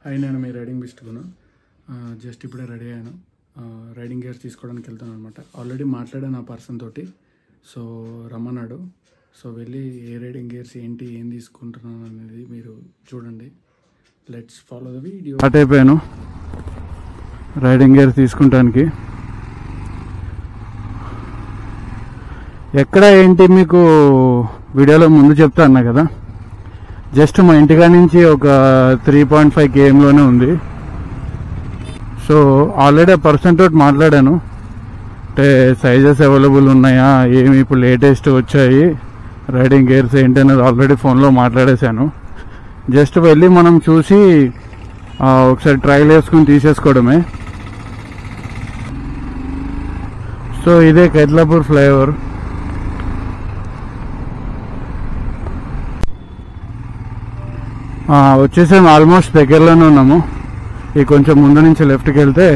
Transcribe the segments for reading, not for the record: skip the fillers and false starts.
Hi, నేను మీ riding బిస్టుకును. Just ఇప్పుడే ready అయ్యాను. రైడింగ్ గేర్స్ తీసుకోవడానికి వెళ్తాను అనమాట. ఆల్రెడీ మాట్లాడాను ఆ పర్సన్ తోటి. సో రమ్మన్నాడు. సో వెళ్ళి ఏ రైడింగ్ గేర్స్ ఏంటి, ఏం తీసుకుంటున్నాను అనేది మీరు చూడండి. Let's follow the video. Start అయిపోయాను రైడింగ్ గేర్స్ తీసుకుంటానికి. ఎక్కడ ఏంటి మీకు వీడియోలో ముందు చెప్తా అన్నా కదా, జస్ట్ మా ఇంటికా నుంచి ఒక 3.5 kmలోనే ఉంది. సో ఆల్రెడీ ఆ పర్సన్ తోటి మాట్లాడాను. అంటే సైజెస్ అవైలబుల్ ఉన్నాయా, ఏమి ఇప్పుడు లేటెస్ట్ వచ్చాయి, రైడింగ్ గేర్స్ ఏంటి అనేది ఆల్రెడీ ఫోన్లో మాట్లాడేశాను. జస్ట్ వెళ్ళి మనం చూసి ఒకసారి ట్రయల్ వేసుకుని తీసేసుకోవడమే. సో ఇదే కైట్లాపూర్ ఫ్లైఓవర్. వచ్చేసాము, ఆల్మోస్ట్ దగ్గరలోనే ఉన్నాము. ఈ కొంచెం ముందు నుంచి లెఫ్ట్కి వెళ్తే,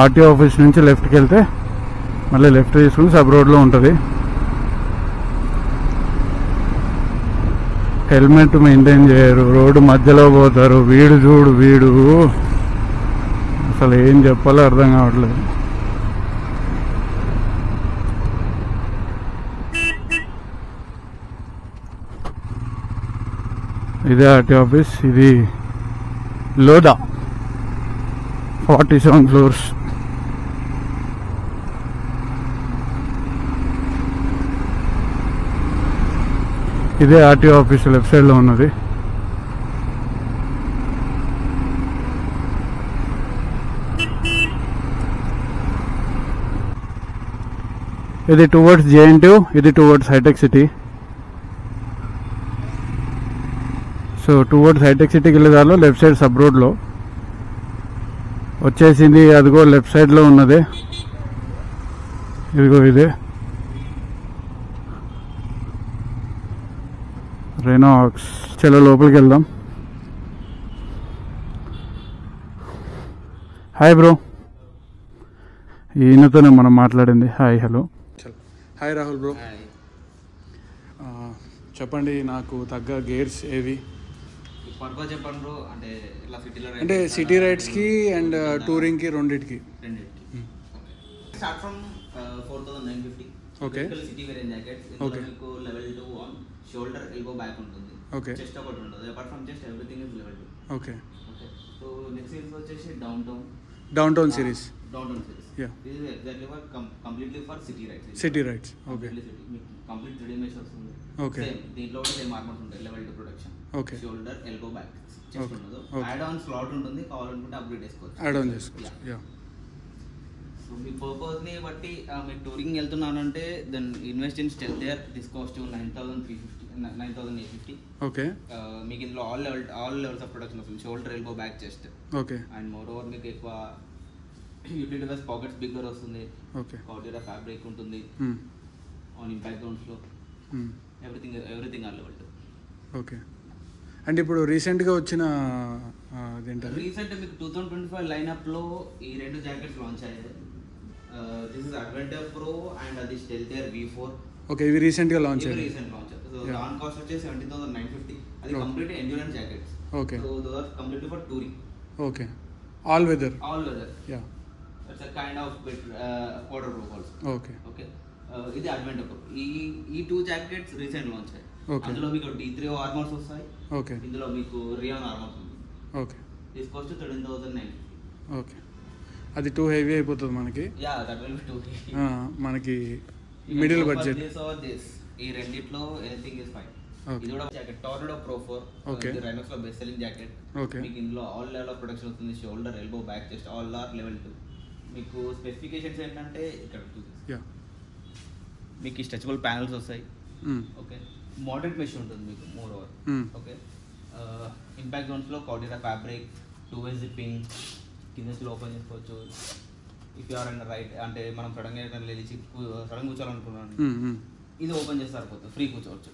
ఆర్టీఓ ఆఫీస్ నుంచి లెఫ్ట్కి వెళ్తే మళ్ళీ లెఫ్ట్ తీసుకుని సబ్ రోడ్లో ఉంటుంది. హెల్మెట్ మెయింటైన్ చేయరు, రోడ్డు మధ్యలో పోతారు. వీడు చూడు, వీడు అసలు ఏం చెప్పాలో అర్థం కావట్లేదు. ఇదే ఆర్టీఓ ఆఫీస్. ఇది లోదా, 47 floors. ఇదే ఆర్టీఓ ఆఫీస్ లెఫ్ట్ సైడ్ లో ఉన్నది. ఇది టువర్డ్స్ JNTU, ఇది towards Hitech City. So towards Hitech సిటీకి వెళ్ళే దారిలో లెఫ్ట్ సైడ్ సబ్ రోడ్లో వచ్చేసింది. అదిగో లెఫ్ట్ సైడ్లో ఉన్నదే, ఇదిగో ఇదే రెనాక్స్. చలో లోపలికి వెళ్దాం. హాయ్ బ్రో, ఈయనతోనే మనం మాట్లాడింది. Hi, hello. Hi Rahul bro, చెప్పండి నాకు తగ్గ గేర్స్ ఏవి? చెప్పండి బ్రో. అంటే సిటీ రైడ్స్కి అండ్ టూరింగ్కి రెండింటికి. Start from 4950. Okay. City variant jackets. Okay. మీకు level 2 on shoulder elbow back ఉంటుంది. ఓకే. చెస్ట్ ఒకటి ఉంటుంది. Apart from chest everything is level 2. Okay. Okay. So next series వచ్చేసి downtown series. Yeah. This is exactly for completely for city rides. City rides. Okay. Complete 3D mesh వస్తుంది. Okay. దీంట్లో కూడా same armours ఉంటాయి. Level 2 production. Okay. Shoulder elbow back chest ఉండదు. Add on slot ఉంటుంది. కావాలనుకుంటే upgrade చేసుకోవచ్చు. Add on చేసుకోవచ్చు. Yeah. So మీ పర్పస్ని బట్టి మీరు టూరింగ్ వెళ్తున్నానంటే then invest in stealth. This cost 9,850. Okay. మీకు ఇందులో ఆల్ లెవెల్స్ ఆఫ్ ప్రొడక్షన్ వస్తుంది. Shoulder elbow back chest. Okay. And moreover మీకు ఎక్కువ యూటిలిటీ వైస్ పాకెట్స్ బిగ్గర్ వస్తుంది. ఓకే. కార్డియర్ ఫ్యాబ్రిక్ ఉంటుంది. ఆన్ ఇంపాక్ట్ జోన్స్లో everything are level 2. Okay. And ఇప్పుడు రీసెంట్గా వచ్చిన రీసెంట్ మీకు 2025 లైనప్లో ఈ రెండు జాకెట్స్ లాంచ్ అయ్యాయి. This is adventure pro and అది స్టెల్త్ V4. ఓకే. ఇవి రీసెంట్గా లాంచ్ లాంచ్. సో దాని కాస్ట్ వచ్చేసి 17,950. అది complete endurance jackets. Okay. So those are completely for touring. Okay. All weather. Yeah. It's a kind of waterproof also. Okay. Okay. ఇది adventure pro. ఈ 2 jackets recent launch అయ్యాయి. అందులో మీకు D3 armours వస్తాయి. Okay. ఇందులో మీకు rayon armours ఉంది. Okay. This cost 13,950. Okay. అది టూ హెవీ అయిపోతుంది మనకి. Yeah, that will be too heavy. మనకి మిడిల్ బడ్జెట్. ఈ రెండిట్లో ఎనీథింగ్ ఇస్ ఫైన్. ఓకే. ఇది కూడా జాకెట్ టోర్నడో Pro 4. ఓకే. ఇది రైనోక్స్ లో బెస్ట్ సెల్లింగ్ జాకెట్. ఓకే. మీకు ఇందులో ఆల్ లెవెల్ ఆఫ్ ప్రొడక్షన్ వస్తుంది. Shoulder elbow back chest all are level 2. మీకు స్పెసిఫికేషన్స్ ఏంటంటే ఇక్కడ యా, మీకు స్ట్రెచబుల్ ప్యానల్స్ వస్తాయి. ఓకే. మోడర్న్ మెష్ ఉంటుంది మీకు మోర్ ఓవర్. ఓకే. ఇంపాక్ట్ జోన్స్లో కార్డియర్ ఫ్యాబ్రిక్, 2-way జిప్పింగ్, కింద ఓపెన్ చేసుకోవచ్చు. ఇఫ్ యూఆర్ అండ్ రైట్ అంటే మనం సడన్గా లేచి సడన్ కూర్చోాలనుకున్నాను, ఇది ఓపెన్ చేస్తే సరిపోతుంది, ఫ్రీ కూర్చోవచ్చు.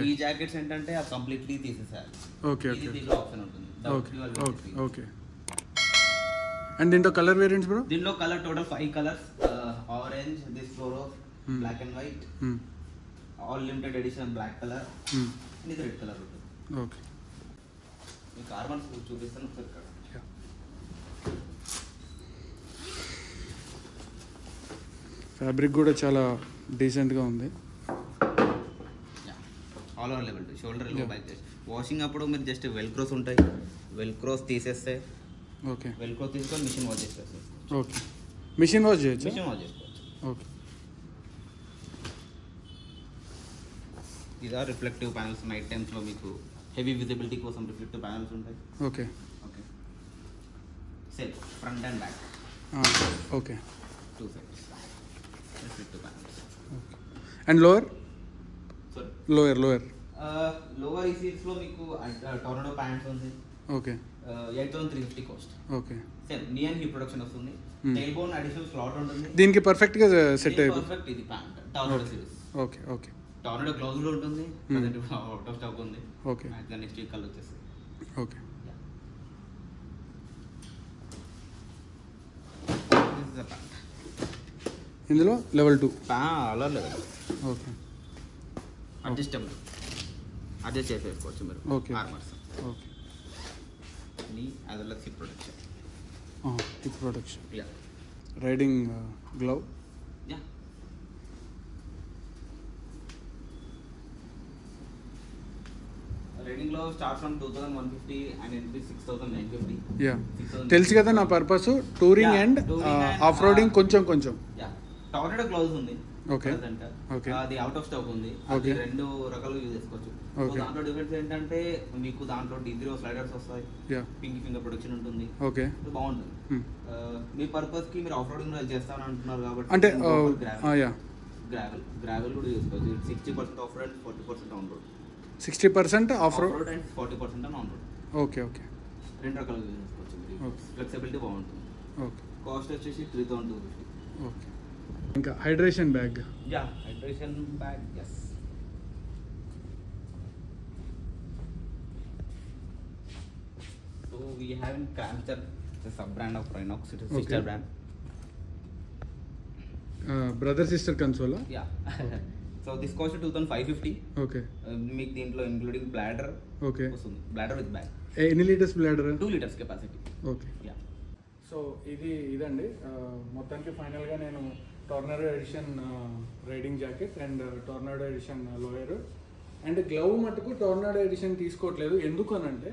ఈ జాకెట్స్ ఏంటంటే అది కంప్లీట్లీ తీసేసారు. ఓకే. దీంట్లో ఆప్షన్ ఉంటుంది. ఓకే. అండ్ దీంట్లో కలర్ వేరియంట్స్ బ్రో? దీంట్లో colour total 5 colours. Orange, this fluoro, black and white, all limited edition black colour, ఇది రెడ్ కలర్ ఉంటుంది. ఓకే. మీకు ఆర్మర్స్ చూపిస్తాను ఒకసారి ఇక్కడ. ఫ్యాబ్రిక్ కూడా చాలా డీసెంట్గా ఉంది. All over level shoulder back. Washing అప్పుడు మీరు జస్ట్ వెల్క్రోస్ ఉంటాయి, వెల్క్రోస్ తీసేస్తే ఓకే, వెల్క్రోస్ తీసుకొని మిషన్ వాష్ చేస్తారు. ఓకే, మిషన్ వాష్ చేయొచ్చు. మిషన్ వాష్ చేసుకోవచ్చు. ఓకే. ఇదా రిఫ్లెక్టివ్ ప్యానల్స్. నైట్ టైమ్స్లో మీకు హెవీ విజిబిలిటీ కోసం రిఫ్లెక్టివ్ ప్యానల్స్ ఉంటాయి. Okay okay. Same front and back. Okay, 2 sides reflective panels. Okay. And lower sorry lower lower ఈ సీట్స్లో మీకు టోర్నడో ప్యాంట్స్ ఉంది. ఓకే. 8,350 కాస్ట్. ఓకే. సేమ్ నీ అండ్ హీ ప్రొడక్షన్ వస్తుంది. Tile bone additional slot ఉంటుంది. దీనికి పర్ఫెక్ట్గా set అయిపోతుంది. పర్ఫెక్ట్ ఇది pant tornado series. Okay. Okay. Tornado gloves కూడా ఉంటుంది. అవుట్ ఆఫ్ స్టాక్ ఉంది. ఓకే. నెక్స్ట్ వీక్ కల్ వచ్చేస్తుంది. ఓకే. ఇందులో లెవెల్ 2 అలా లెవెల్. ఓకే. అడ్జస్టబుల్, అడ్జస్ట్ చేసేసుకోవచ్చు మీరు. Okay. Armours. Okay. Knee as well as hip protection. Hip protection. Yeah. Riding glove. Yeah. Riding లో start from 2,150 and entry 6,950. Yeah, తెలుసు కదా నా పర్పస్. టూరింగ్ అండ్ ఆఫ్ రోడింగ్ కొంచెం. యా. టోర్నడో గ్లౌజ్ ఉంది. Okay. Okay. అది అవుట్ ఆఫ్ స్టాక్ ఉంది. అది 2 రకాలుగా యూజ్ చేసుకోవచ్చు. దాంట్లో డిఫరెన్స్ ఏంటంటే మీకు దాంట్లో D3 స్లైడర్స్ వస్తాయి. పింక్ ఫింగర్ ప్రొటెక్షన్ ఉంటుంది. ఓకే. బాగుంటుంది. మీ పర్పస్ కి మీరు ఆఫ్ రోడింగ్ చేస్తాను అంటున్నారు కాబట్టి అంటే గ్రావెల్ కూడా యూజ్ చేసుకోవచ్చు. 60% of road, 40% on road. 60% of road and 40% on road. Okay. Okay. 2 రకాలుగా యూజ్ చేసుకోవచ్చు. ఫ్లెక్సిబిలిటీ బాగుంటుంది. ఓకే. కాస్ట్ వచ్చేసి 3,250. ఓకే. ఇంకా hydration bag. Yeah, hydration bag. Yes. So we have in Cramster, it's a sub brand of Rhinox. It is sister brand. Brother sister కన్సోలా. Yeah. So this cost 2,550. Okay. మీకు దీంట్లో including bladder okay వస్తుంది. Bladder with bag. ఎన్ని litres bladder? 2 liters capacity. Okay. Yeah. So ఇదండి మొత్తానికి ఫైనల్గా నేను tornado edition riding jacket and tornado edition lower and glove మటుకు టోర్నడో ఎడిషన్ తీసుకోవట్లేదు. ఎందుకు అనంటే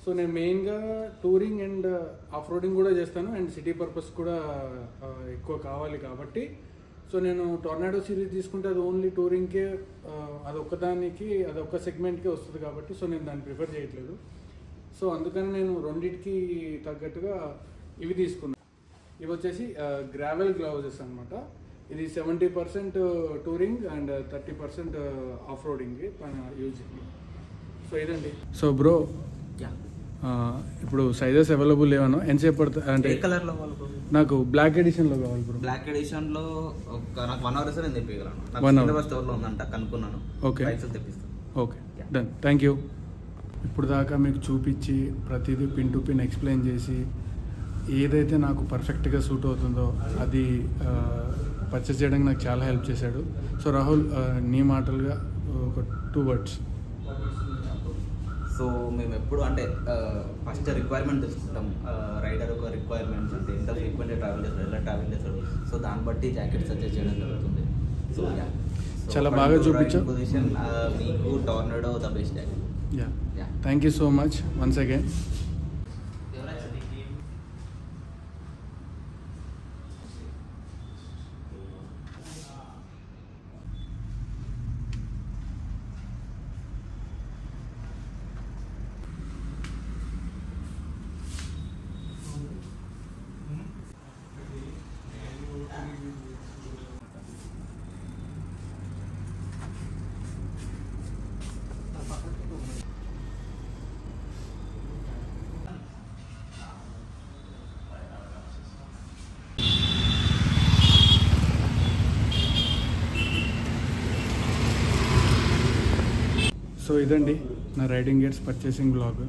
సో నేను మెయిన్గా టూరింగ్ అండ్ ఆఫ్ రోడింగ్ కూడా చేస్తాను అండ్ సిటీ పర్పస్ కూడా ఎక్కువ కావాలి కాబట్టి సో నేను టోర్నాడో సిరీస్ తీసుకుంటే అది ఓన్లీ టూరింగ్కే అదొక్క సెగ్మెంట్కే వస్తుంది కాబట్టి సో నేను దాన్ని ప్రిఫర్ చేయట్లేదు. సో అందుకని నేను రెండింటికి తగ్గట్టుగా ఇవి తీసుకున్నాను. ఇవి వచ్చేసి గ్రావెల్ గ్లౌజెస్ అనమాట. ఇది 70% టూరింగ్ అండ్ 30% ఆఫ్ రోడింగ్ మన యూజ్కి. సో ఇదండి. సో బ్రో ఇప్పుడు సైజెస్ అవైలబుల్ లేవను ఎంతసేపు పడుతుంది అంటే ఏ కలర్లో నాకు బ్లాక్ ఎడిషన్లో కావాలి బ్రో. బ్లాక్ ఎడిషన్లో నాకు 1 hour నేను తెప్పించగలను. స్టోర్లో ఉందంట కనుక్కున్నాను. ఓకే. తెప్పిస్తాను. Okay, done. Thank you. ఇప్పుడు దాకా మీకు చూపించి ప్రతిదీ పిన్ టు పిన్ ఎక్స్ప్లెయిన్ చేసి ఏదైతే నాకు పర్ఫెక్ట్గా సూట్ అవుతుందో అది పర్చేస్ చేయడానికి నాకు చాలా హెల్ప్ చేశాడు. సో రాహుల్, నీ మాటలుగా ఒక 2 words. సో మేము ఎప్పుడు అంటే ఫస్ట్ రిక్వైర్మెంట్ తీసుకుంటాం. రైడర్ ఒక రిక్వైర్మెంట్స్ అంటే ఎంత ఫ్రీక్వెంట్ ట్రావెల్ చేస్తారు, ఎలా ట్రావెల్ చేస్తారు, సో దాన్ని బట్టి జాకెట్ సజెస్ట్ చేయడం జరుగుతుంది. సో యా, చాలా బాగా చూపించావు. పొజిషన్ మీకు tornado the best jacket. Yeah, thank you so much once again. So ఇదండి నా రైడింగ్ గేట్స్ పర్చేసింగ్ బ్లాగ్.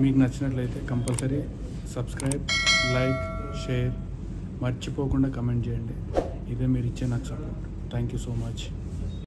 మీకు నచ్చినట్లయితే కంపల్సరీ సబ్స్క్రైబ్, లైక్, షేర్, మర్చిపోకుండా కమెంట్ చేయండి. ఇదే మీరు ఇచ్చే నాకు support. Thank you so much.